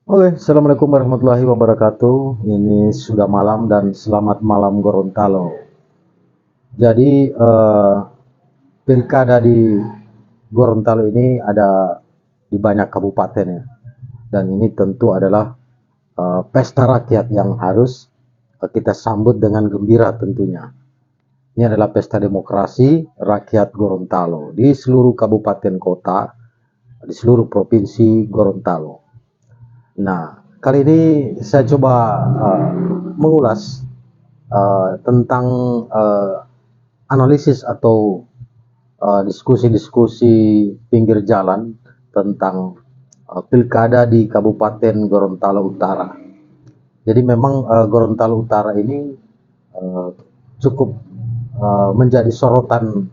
Oke, Assalamualaikum warahmatullahi wabarakatuh. Ini sudah malam dan selamat malam Gorontalo. Jadi, pilkada di Gorontalo ini ada di banyak kabupaten ya. Dan ini tentu adalah pesta rakyat yang harus kita sambut dengan gembira tentunya. Ini adalah pesta demokrasi rakyat Gorontalo di seluruh kabupaten kota, di seluruh provinsi Gorontalo. Nah, kali ini saya coba mengulas tentang uh, analisis atau diskusi-diskusi pinggir jalan tentang pilkada di Kabupaten Gorontalo Utara. Jadi memang Gorontalo Utara ini uh, cukup menjadi sorotan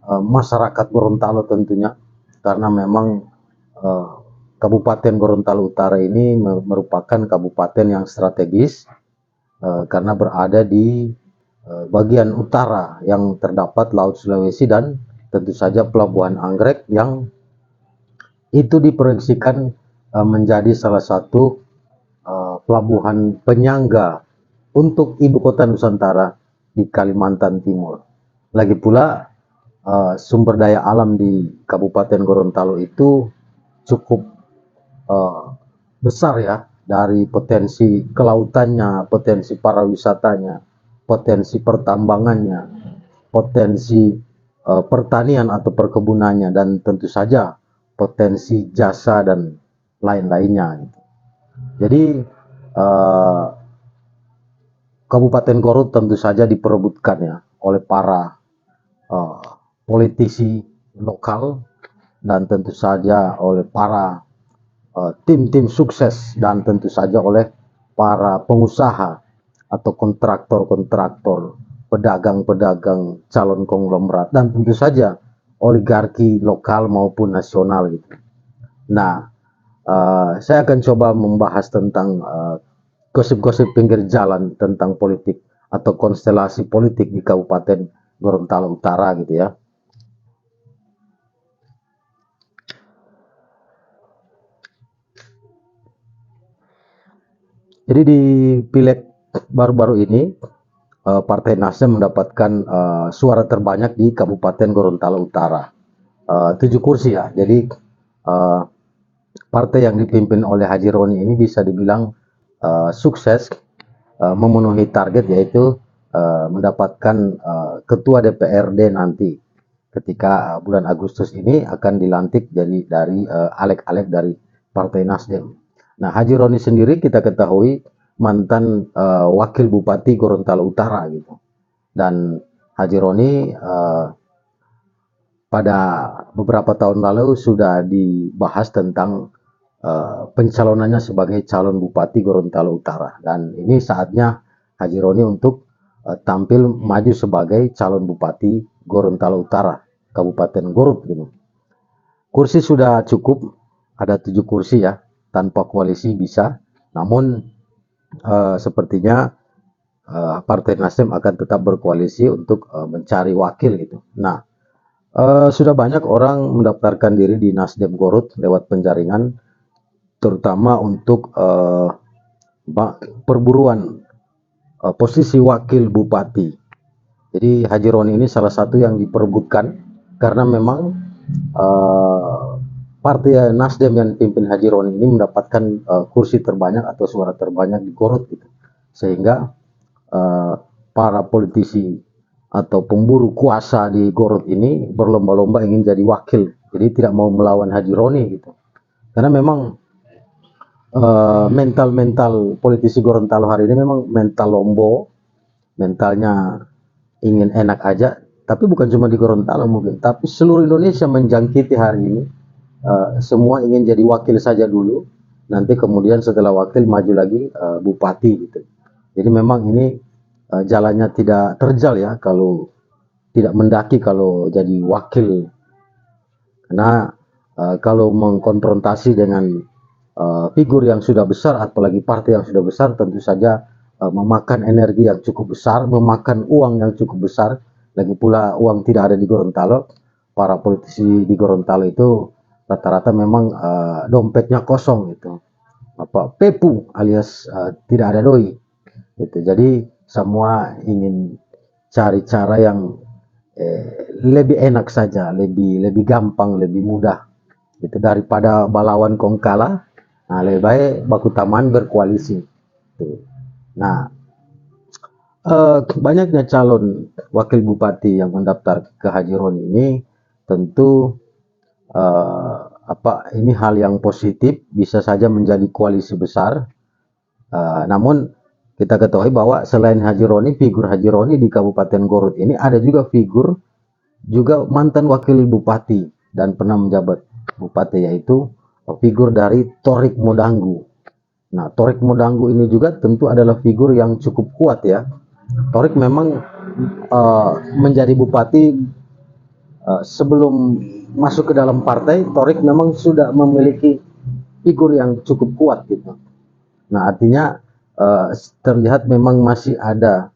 masyarakat Gorontalo tentunya, karena memang uh, Kabupaten Gorontalo Utara ini merupakan kabupaten yang strategis karena berada di bagian utara yang terdapat Laut Sulawesi dan tentu saja Pelabuhan Anggrek yang itu diproyeksikan menjadi salah satu pelabuhan penyangga untuk ibu kota Nusantara di Kalimantan Timur. Lagi pula sumber daya alam di Kabupaten Gorontalo itu cukup uh, besar ya, dari potensi kelautannya, potensi pariwisatanya, potensi pertambangannya, potensi pertanian atau perkebunannya, dan tentu saja potensi jasa dan lain-lainnya. Jadi uh, Kabupaten Garut tentu saja diperebutkan ya oleh para uh, politisi lokal dan tentu saja oleh para tim-tim sukses dan tentu saja oleh para pengusaha atau kontraktor-kontraktor, pedagang-pedagang, calon konglomerat, dan tentu saja oligarki lokal maupun nasional gitu. Nah, saya akan coba membahas tentang gosip-gosip pinggir jalan tentang politik atau konstelasi politik di Kabupaten Gorontalo Utara gitu ya. Jadi di pileg baru-baru ini Partai Nasdem mendapatkan suara terbanyak di Kabupaten Gorontalo Utara, 7 kursi ya. Jadi uh, partai yang dipimpin oleh Haji Roni ini bisa dibilang sukses memenuhi target, yaitu mendapatkan ketua DPRD nanti ketika bulan Agustus ini akan dilantik jadi dari alek-alek dari Partai Nasdem. Nah, Haji Roni sendiri kita ketahui mantan wakil bupati Gorontalo Utara gitu. Dan Haji Roni pada beberapa tahun lalu sudah dibahas tentang pencalonannya sebagai calon bupati Gorontalo Utara, dan ini saatnya Haji Roni untuk tampil maju sebagai calon bupati Gorontalo Utara, Kabupaten Garut gitu. Kursi sudah cukup, ada 7 kursi ya, tanpa koalisi bisa. Namun sepertinya Partai Nasdem akan tetap berkoalisi untuk mencari wakil gitu. Nah, sudah banyak orang mendaftarkan diri di Nasdem Garut lewat penjaringan, terutama untuk perburuan posisi wakil bupati. Jadi Haji Roni ini salah satu yang diperebutkan karena memang partai Nasdem yang dipimpin Haji Roni ini mendapatkan kursi terbanyak atau suara terbanyak di Garut gitu. Sehingga para politisi atau pemburu kuasa di Garut ini berlomba-lomba ingin jadi wakil. Jadi tidak mau melawan Haji Roni gitu. Karena memang mental-mental politisi Gorontalo hari ini memang mental lombo, mentalnya ingin enak aja. Tapi bukan cuma di Gorontalo mungkin, tapi seluruh Indonesia menjangkiti hari ini. Semua ingin jadi wakil saja dulu, nanti kemudian setelah wakil maju lagi bupati gitu. Jadi memang ini jalannya tidak terjal ya kalau tidak mendaki kalau jadi wakil, karena kalau mengkonfrontasi dengan figur yang sudah besar, apalagi partai yang sudah besar, tentu saja memakan energi yang cukup besar, memakan uang yang cukup besar. Lagi pula uang tidak ada di Gorontalo. Para politisi di Gorontalo itu rata-rata memang dompetnya kosong gitu. pepu alias tidak ada doi. Gitu. Jadi semua ingin cari cara yang lebih enak saja, lebih gampang, lebih mudah. Itu daripada balawan kong kalah, nah lebih baik baku taman berkoalisi. Gitu. Nah, banyaknya calon wakil bupati yang mendaftar ke Haji Roni ini tentu ini hal yang positif, bisa saja menjadi koalisi besar. Namun kita ketahui bahwa selain Haji Roni, figur Haji Roni di Kabupaten Garut ini ada juga figur juga mantan wakil bupati dan pernah menjabat bupati, yaitu figur dari Torik Modanggu. Nah, Torik Modanggu ini juga tentu adalah figur yang cukup kuat ya. Torik memang menjadi bupati sebelum masuk ke dalam partai. Torik memang sudah memiliki figur yang cukup kuat gitu. Nah, artinya terlihat memang masih ada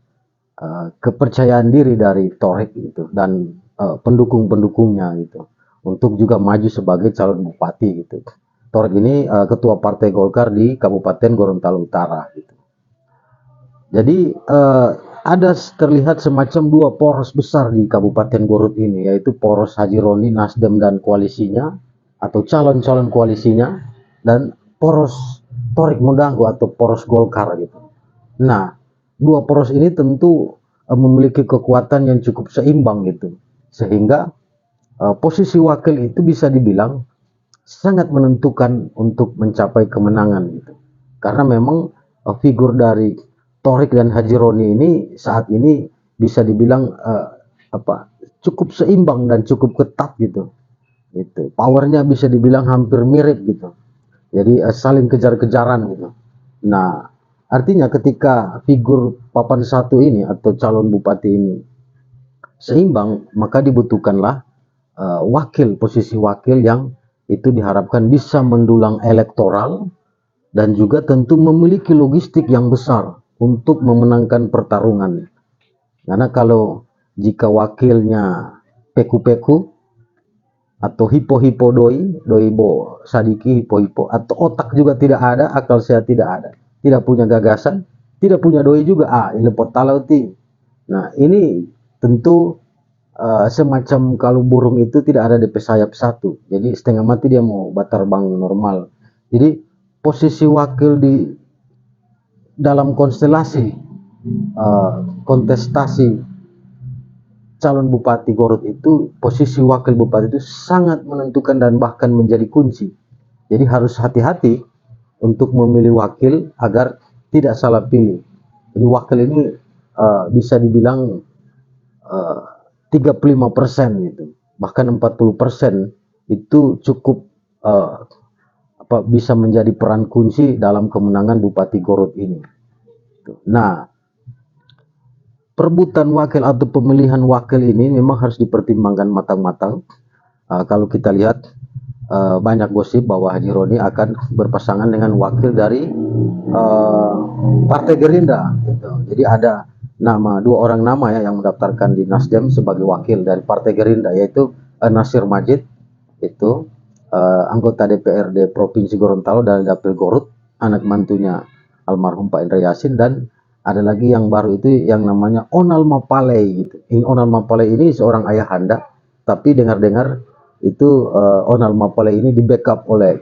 kepercayaan diri dari Torik gitu dan pendukung-pendukungnya gitu untuk juga maju sebagai calon bupati gitu. Torik ini ketua Partai Golkar di Kabupaten Gorontalo Utara gitu. Jadi ada terlihat semacam dua poros besar di Kabupaten Garut ini, yaitu poros Haji Roni, Nasdem dan koalisinya atau calon-calon koalisinya, dan poros Torik Modanggu atau poros Golkar gitu. Nah, dua poros ini tentu memiliki kekuatan yang cukup seimbang gitu, sehingga posisi wakil itu bisa dibilang sangat menentukan untuk mencapai kemenangan gitu. Karena memang figur dari Torik dan Haji Roni ini saat ini bisa dibilang cukup seimbang dan cukup ketat gitu. Itu powernya bisa dibilang hampir mirip gitu. Jadi saling kejar-kejaran gitu. Nah, artinya ketika figur papan satu ini atau calon bupati ini seimbang, maka dibutuhkanlah posisi wakil yang itu diharapkan bisa mendulang elektoral dan juga tentu memiliki logistik yang besar untuk memenangkan pertarungan. Karena kalau jika wakilnya peku-peku atau hipo-hipo doi bo sadiki hipo-hipo, atau otak juga tidak ada, akal sehat tidak ada, tidak punya gagasan, tidak punya doi juga, ini potalauti. Nah, ini tentu semacam kalau burung itu tidak ada DP sayap satu, jadi setengah mati dia mau terbang normal. Jadi posisi wakil di dalam konstelasi kontestasi calon bupati Garut itu, posisi wakil bupati itu sangat menentukan dan bahkan menjadi kunci. Jadi harus hati-hati untuk memilih wakil agar tidak salah pilih. Jadi wakil ini bisa dibilang 35% gitu, bahkan 40% itu cukup bisa menjadi peran kunci dalam kemenangan Bupati Garut ini. Nah, perebutan wakil atau pemilihan wakil ini memang harus dipertimbangkan matang-matang. Kalau kita lihat banyak gosip bahwa Haji Roni akan berpasangan dengan wakil dari Partai Gerindra gitu. Jadi ada dua orang nama ya yang mendaftarkan di Nasdem sebagai wakil dari Partai Gerindra, yaitu Nasir Majid, itu anggota DPRD Provinsi Gorontalo dari Dapil Garut, anak mantunya almarhum Pak Indra Yasin, dan ada lagi yang baru itu yang namanya Onal Mapale gitu. Onal Mapale ini seorang ayahanda, tapi dengar-dengar itu Onal Mapale ini di backup oleh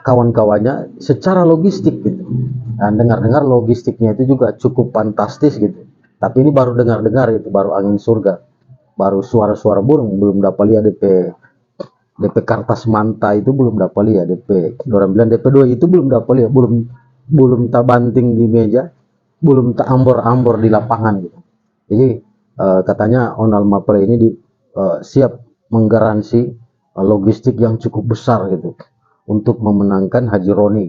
kawan-kawannya secara logistik gitu. Dan dengar-dengar logistiknya itu juga cukup fantastis gitu. Tapi ini baru dengar-dengar, itu baru angin surga, baru suara-suara burung, belum dapat lihat DP kertas manta itu belum dapat lihat, DP orang bilang DP 2 itu belum dapat lihat, belum tak banting di meja, belum tak ambor-ambor di lapangan gitu. Jadi katanya Onal Mapele ini siap menggaransi logistik yang cukup besar gitu untuk memenangkan Haji Roni.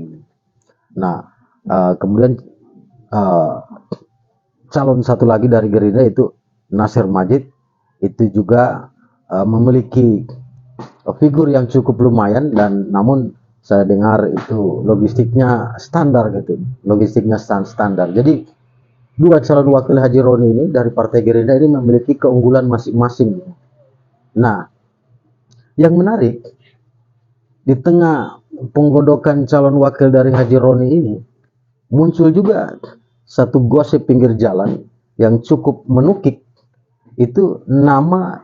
Nah, kemudian calon satu lagi dari Gerindra itu Nasir Majid, itu juga memiliki figur yang cukup lumayan, dan namun saya dengar itu logistiknya standar gitu, logistiknya standar. Jadi dua calon wakil Haji Roni ini dari Partai Gerindra ini memiliki keunggulan masing-masing. Nah, yang menarik di tengah penggodokan calon wakil dari Haji Roni ini, muncul juga satu gosip pinggir jalan yang cukup menukik, itu nama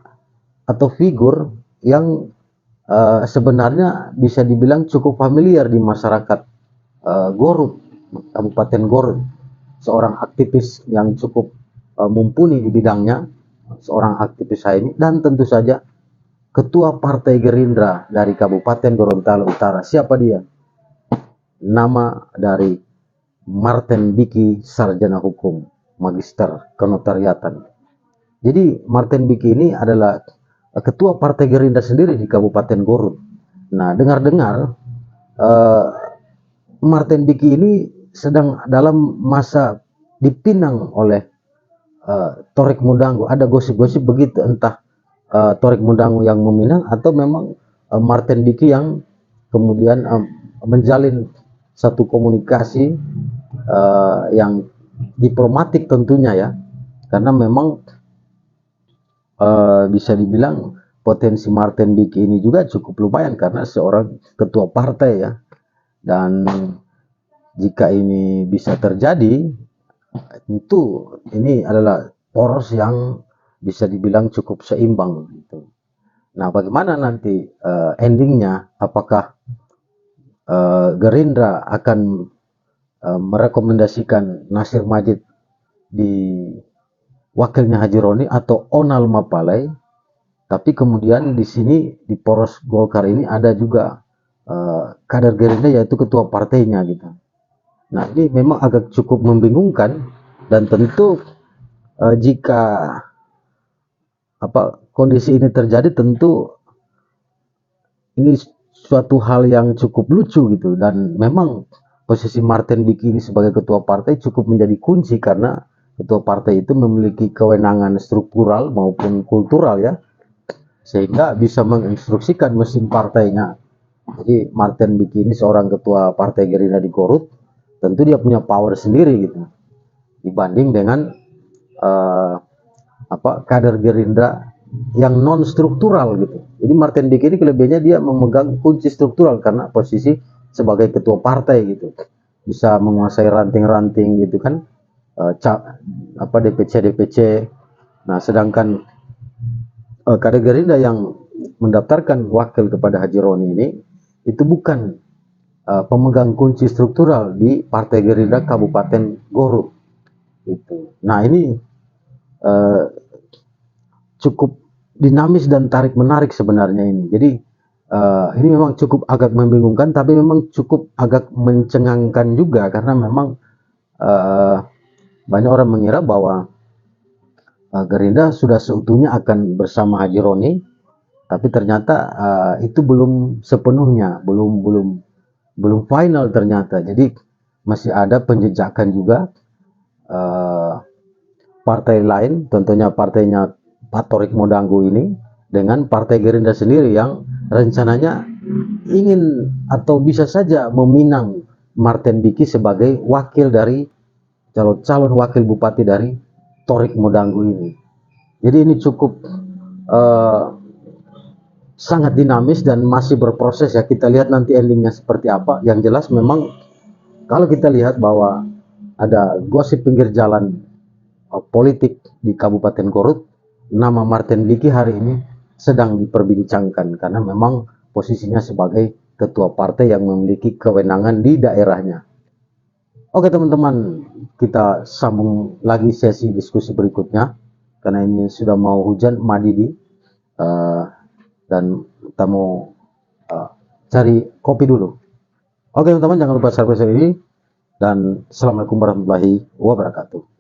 atau figur yang sebenarnya bisa dibilang cukup familiar di masyarakat Garut, Kabupaten Garut, seorang aktivis yang cukup mumpuni di bidangnya, seorang aktivis HMI, dan tentu saja Ketua Partai Gerindra dari Kabupaten Gorontalo Utara. Siapa dia? Nama dari Martin Biki, sarjana hukum, magister kenotariatan. Jadi Martin Biki ini adalah ketua Partai Gerindra sendiri di Kabupaten Garut. Nah, dengar-dengar Martin Biki ini sedang dalam masa dipinang oleh Torik Mudangu. Ada gosip-gosip begitu, entah Torik Mudangu yang meminang atau memang Martin Biki yang kemudian menjalin satu komunikasi yang diplomatik tentunya ya, karena memang bisa dibilang potensi Martin Biki ini juga cukup lumayan karena seorang ketua partai ya, dan jika ini bisa terjadi tentu ini adalah poros yang bisa dibilang cukup seimbang gitu. Nah, bagaimana nanti endingnya, apakah Gerindra akan merekomendasikan Nasir Majid di wakilnya Haji Roni atau Onal Mapalai, tapi kemudian di sini di poros Golkar ini ada juga kader Gerindra yaitu ketua partainya gitu. Nah, ini memang agak cukup membingungkan, dan tentu jika kondisi ini terjadi, tentu ini suatu hal yang cukup lucu gitu, dan memang posisi Martin Biki ini sebagai ketua partai cukup menjadi kunci karena ketua partai itu memiliki kewenangan struktural maupun kultural ya, sehingga bisa menginstruksikan mesin partainya. Jadi Martin Biki ini seorang ketua partai Gerindra di Garut, tentu dia punya power sendiri gitu dibanding dengan kader Gerindra yang non struktural gitu. Jadi Martin Biki ini kelebihannya dia memegang kunci struktural karena posisi sebagai ketua partai gitu, bisa menguasai ranting-ranting gitu kan, DPC. Nah, sedangkan kader Gerindra yang mendaftarkan wakil kepada Haji Roni ini itu bukan pemegang kunci struktural di Partai Gerindra Kabupaten Garut itu. Nah, ini cukup dinamis dan tarik menarik sebenarnya ini. Jadi ini memang cukup agak membingungkan, tapi memang cukup agak mencengangkan juga karena memang banyak orang mengira bahwa Gerindra sudah seutuhnya akan bersama Haji Roni, tapi ternyata itu belum sepenuhnya, belum final ternyata. Jadi masih ada penjejakan juga partai lain, tentunya partainya Pak Torik Mudangu ini dengan Partai Gerindra sendiri yang rencananya ingin atau bisa saja meminang Martin Biki sebagai wakil dari calon wakil bupati dari Torik Mudangu ini. Jadi ini cukup sangat dinamis dan masih berproses ya. Kita lihat nanti endingnya seperti apa. Yang jelas memang kalau kita lihat bahwa ada gosip pinggir jalan politik di Kabupaten Garut, nama Martin Biki hari ini sedang diperbincangkan karena memang posisinya sebagai ketua partai yang memiliki kewenangan di daerahnya. Oke teman-teman, kita sambung lagi sesi diskusi berikutnya karena ini sudah mau hujan madidi, dan kita mau cari kopi dulu. Oke teman-teman, jangan lupa subscribe ini, dan assalamualaikum warahmatullahi wabarakatuh.